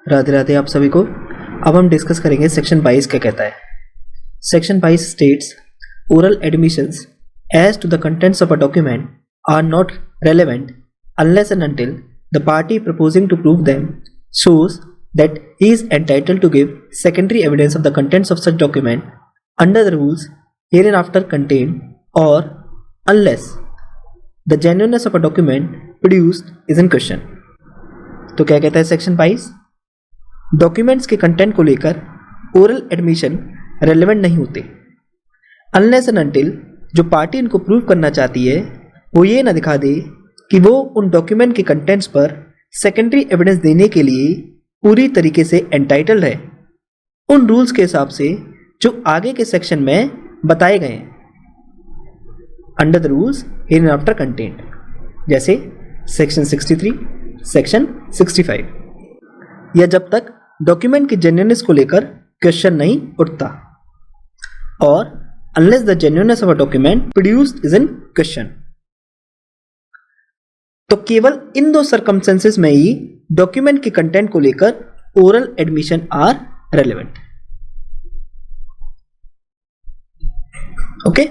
राधे राधे आप सभी को। अब हम डिस्कस करेंगे सेक्शन 22 क्या कहता है। Section 22 states oral admissions as to the contents of a document are not relevant unless and until the party proposing to prove them shows that he is entitled to give secondary evidence of the contents of such document under the rules hereinafter contained, or unless the genuineness of a document produced is in question। तो क्या कहता है section 22? Documents के content को लेकर oral admission relevant नहीं होते unless and until जो पार्टी इनको प्रूव करना चाहती है वो ये ना दिखा दे कि वो उन डॉक्यूमेंट के कंटेंट्स पर सेकेंडरी एविडेंस देने के लिए पूरी तरीके से एंटाइटल्ड है उन रूल्स के हिसाब से जो आगे के सेक्शन में बताए गए हैं अंडर द रूल्स हियरइनआफ्टर कंटेंड, जैसे सेक्शन 63, सेक्शन 65, या जब तक डॉक्यूमेंट की जेन्युइननेस को लेकर क्वेश्चन नहीं उठता, और unless the genuineness of a document produced is in question. तो केवल इन दो सर्कमस्टेंसेस में ही डॉक्यूमेंट के कंटेंट को लेकर oral admission are relevant. Okay,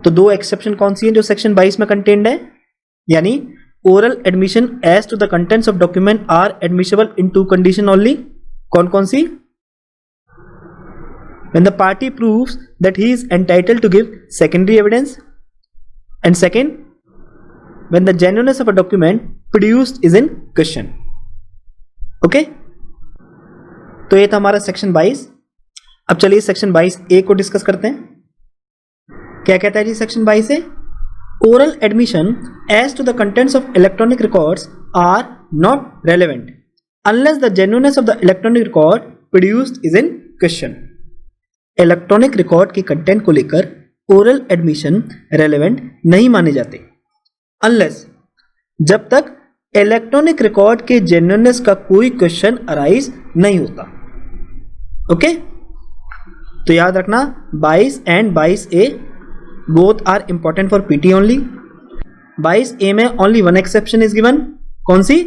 तो दो एक्सेप्शन कौन सी हैं जो सेक्शन 22 में कंटेन्ड है, यानी oral admission as to the contents of document are admissible in two condition only. कौन कौन सी? When the party proves that he is entitled to give secondary evidence, and second, when the genuineness of a document produced is in question। Okay, तो ये था हमारा section 22। अब चलिए section 22A को डिस्कस करते हैं। क्या कहता है जी सेक्शन 22 से? Oral admission as to the contents of electronic records are not relevant unless the genuineness of the electronic record produced is in question. Electronic record के कंटेंट को लेकर ओरल एडमिशन रेलेवेंट नहीं माने जाते अनलेस जब तक electronic record के genuineness का कोई क्वेश्चन अराइज नहीं होता। ओके, तो याद रखना 22 and 22A both are important for PT only. 22A में only one exception is given, कौन सी?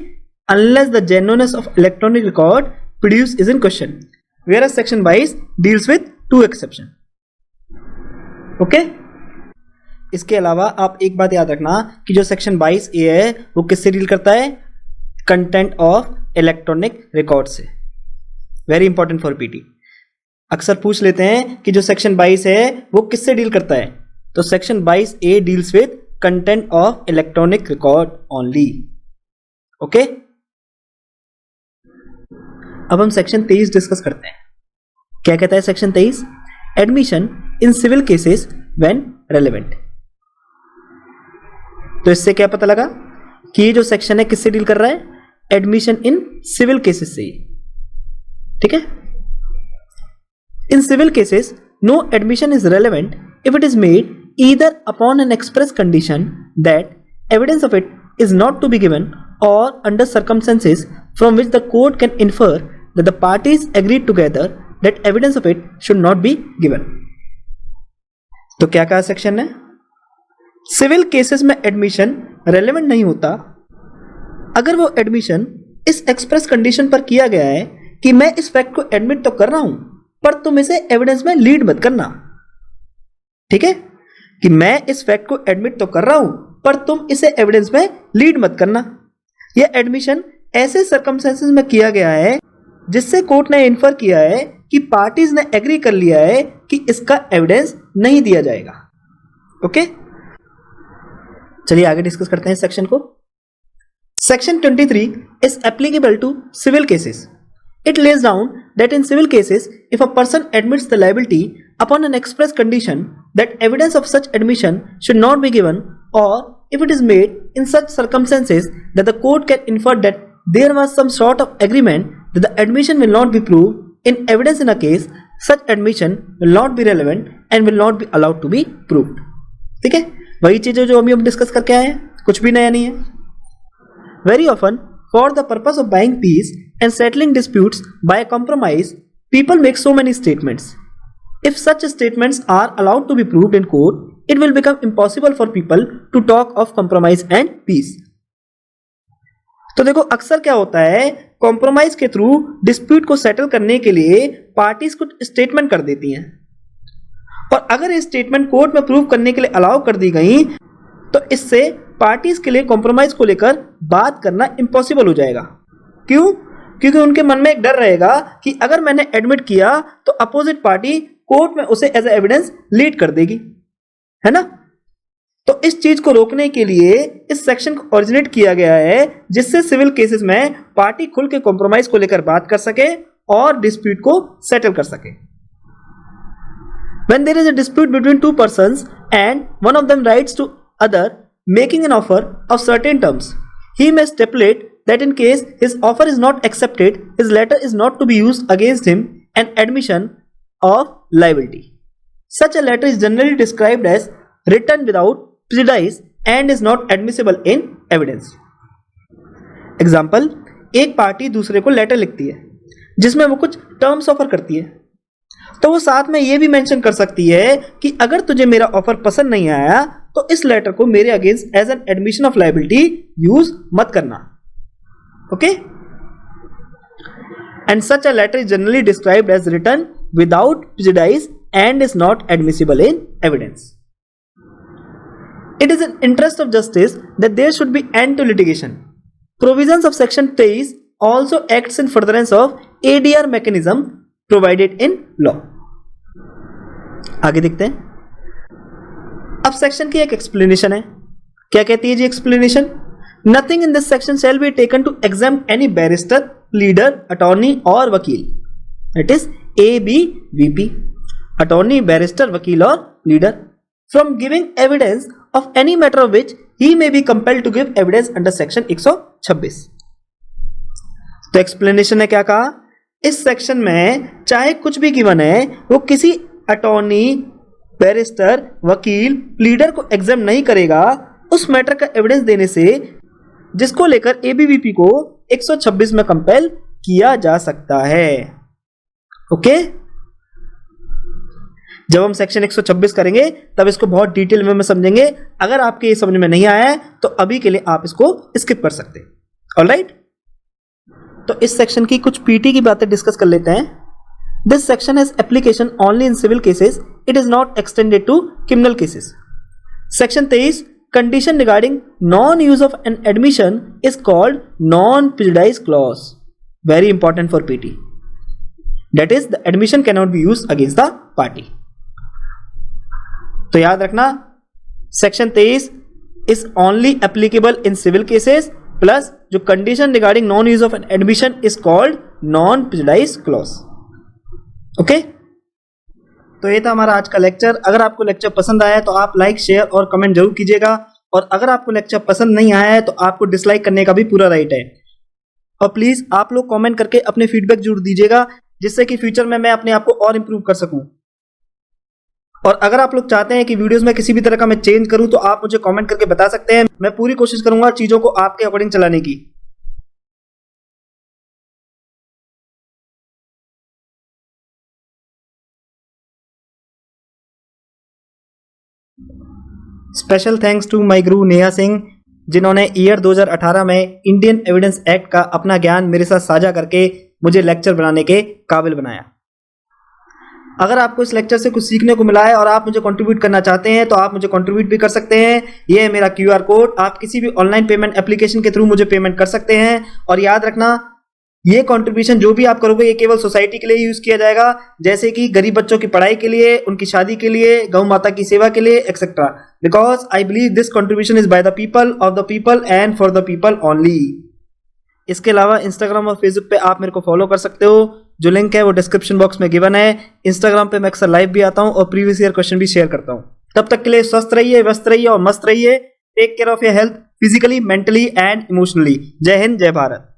Unless the genuineness of electronic record produce is in question, where section 22 deals with two exception. Okay, इसके अलावा आप एक बात याद रखना कि जो सेक्शन 22A है वो किससे डील करता है? कंटेंट ऑफ इलेक्ट्रॉनिक रिकॉर्ड से। Very important for PT. अक्सर पूछ लेते हैं कि जो सेक्शन 22 है वो किससे डील करता है, तो section 22A deals with content of electronic record only. Okay, अब हम सेक्शन 23 डिस्कस करते हैं। क्या कहता है section 23? Admission in civil cases when relevant. तो इससे क्या पता लगा कि ये जो सेक्शन है किससे डील कर रहा है? एडमिशन इन सिविल केसेस से ही। ठीक है, in civil cases no admission is relevant if it is made either upon an express condition that evidence of it is not to be given, or under circumstances from which the court can infer that the parties agreed together that evidence of it should not be given। तो क्या कहा section ने? Civil cases में admission relevant नहीं होता अगर वो admission इस एक्सप्रेस कंडीशन पर किया गया है कि मैं इस फैक्ट को एडमिट तो कर रहा हूं पर तुम इसे एविडेंस में लीड मत करना। ठीक है, कि मैं इस फैक्ट को एडमिट तो कर रहा हूं पर तुम इसे एविडेंस में लीड मत करना। यह एडमिशन ऐसे सर्कमस्टेंसेस में किया गया है जिससे कोर्ट ने इन्फर किया है कि पार्टीज ने एग्री कर लिया है कि इसका एविडेंस नहीं दिया जाएगा। ओके, चलिए आगे डिस्कस करते हैं सेक्शन को। Section 23 is applicable to civil cases. It lays down that in civil cases, if a person admits the liability upon an express condition that evidence of such admission should not be given, or if it is made in such circumstances that the court can infer that there was some sort of agreement that the admission will not be proved in evidence in a case, such admission will not be relevant and will not be allowed to be proved। ठीक है, वही चीजें जो हम discuss करके आए हैं, कुछ भी नया नहीं है। Very often, for the purpose of buying peace and settling disputes by a compromise, people make so many statements. If such statements are allowed to be proved in court, it will become impossible for people to talk of compromise and peace। तो देखो अक्सर क्या होता है compromise के through dispute को settle करने के लिए पार्टीज कुछ स्टेटमेंट कर देती हैं, और अगर ये स्टेटमेंट कोर्ट में प्रूव करने के लिए अलाउ कर दी गई तो इससे पार्टीज के लिए कॉम्प्रोमाइज को लेकर बात करना इम्पॉसिबल हो जाएगा। क्यों? क्योंकि उनके मन में एक डर रहेगा कि अगर मैंने एडमिट किया तो अपोजिट पार्टी कोर्ट में उसे एज ए एविडेंस लीड कर देगी, है ना। तो इस चीज को रोकने के लिए इस सेक्शन को ओरिजिनेट किया गया है, जिससे सिविल केसेस में पार्टी खुल के कॉम्प्रोमाइज को लेकर बात कर सके और डिस्प्यूट को सेटल कर सके। When there is a dispute between two persons and one of them writes to other making an offer of certain terms, he may stipulate that in case his offer is not accepted, his letter is not to be used against him an admission of liability. Such a letter is generally described as written without prejudice and is not admissible in evidence. Example, एक party दूसरे को letter लिखती है जिसमें वो कुछ terms offer करती है, तो वो साथ में ये भी मेंशन कर सकती है कि अगर तुझे मेरा ऑफर पसंद नहीं आया तो इस लेटर को मेरे against as an admission of liability use मत करना। Okay, and such a letter is generally described as written without prejudice and is not admissible in evidence. It is in interest of justice that there should be end to litigation. Provisions of section 23 also acts in furtherance of ADR mechanism provided in law. आगे देखते हैं। अब section की एक explanation है। क्या कहती है जी explanation? Nothing in this section shall be taken to exempt any barrister, pleader, attorney और वकील. It is ABVP, attorney, barrister, वकील और pleader, from giving evidence of any matter of which he may be compelled to give evidence under section 126. तो explanation ने क्या कहा? इस section में चाहे कुछ भी गिवन है, वो किसी अटॉर्नी, बैरिस्टर, वकील, प्लीडर को एग्जाम नहीं करेगा उस मैटर का एविडेंस देने से जिसको लेकर एबीवीपी को 126 में कंपेल किया जा सकता है। ओके, जब हम सेक्शन 126 करेंगे तब इसको बहुत डिटेल में समझेंगे। अगर आपके ये समझ में नहीं आया है तो अभी के लिए आप इसको स्किप कर सकते हैं। ऑलराइट, तो इस सेक्शन की कुछ पीटी की बातें डिस्कस कर लेते हैं। This section has application only in civil cases, it is not extended to criminal cases. Section 23 condition regarding non use of an admission is called non prejudice clause, very important for PT, that is the admission can not be used against the party. तो याद रखना, section 23 is only applicable in civil cases, plus जो condition regarding non use of an admission is called non prejudice clause. Okay, तो ये था हमारा आज का लेक्चर। अगर आपको लेक्चर पसंद आया तो आप लाइक, शेयर और कमेंट जरूर कीजिएगा, और अगर आपको लेक्चर पसंद नहीं आया है तो आपको डिसलाइक करने का भी पूरा राइट है। और प्लीज आप लोग कमेंट करके अपने फीडबैक जरूर दीजिएगा, जिससे कि फ्यूचर में मैं अपने आप को और इंप्रूव कर सकूं। और अगर आप लोग चाहते हैं कि वीडियोस में किसी भी तरह का मैं चेंज करूं तो आप मुझे कमेंट करके बता सकते हैं। मैं पूरी कोशिश करूंगा चीजों को आपके अकॉर्डिंग चलाने की। स्पेशल थैंक्स टू माय गुरु नेहा सिंह, जिन्होंने ईयर 2018 में इंडियन एविडेंस एक्ट का अपना ज्ञान मेरे साथ साझा करके मुझे लेक्चर बनाने के काबिल बनाया। अगर आपको इस लेक्चर से कुछ सीखने को मिला है और आप मुझे कंट्रीब्यूट करना चाहते हैं तो आप मुझे कंट्रीब्यूट भी कर सकते हैं। ये है मेरा QR कोड, आप किसी भी ऑनलाइन पेमेंट एप्लीकेशन के थ्रू मुझे पेमेंट कर सकते हैं। और याद रखना, ये कंट्रीब्यूशन जो भी आप करोगे ये केवल सोसाइटी के लिए यूज किया जाएगा, जैसे कि गरीब बच्चों की पढ़ाई के लिए, उनकी शादी के लिए, गौ माता की सेवा के लिए, etcetera. Because I believe this contribution is by the people, of the people and for the people only. इसके अलावा इंस्टाग्राम और फेसबुक पे आप मेरे को फॉलो कर सकते हो, जो लिंक है वो डिस्क्रिप्शन बॉक्स में गिवन है। इंस्टाग्राम पे मैं अक्सर लाइव भी आता हूँ और प्रीवियस ईयर क्वेश्चन भी शेयर करता हूँ। तब तक के लिए स्वस्थ रहिए, व्यस्त रहिए और मस्त रहिए। Take care of your health, physically, mentally and emotionally. जय हिंद, जय भारत।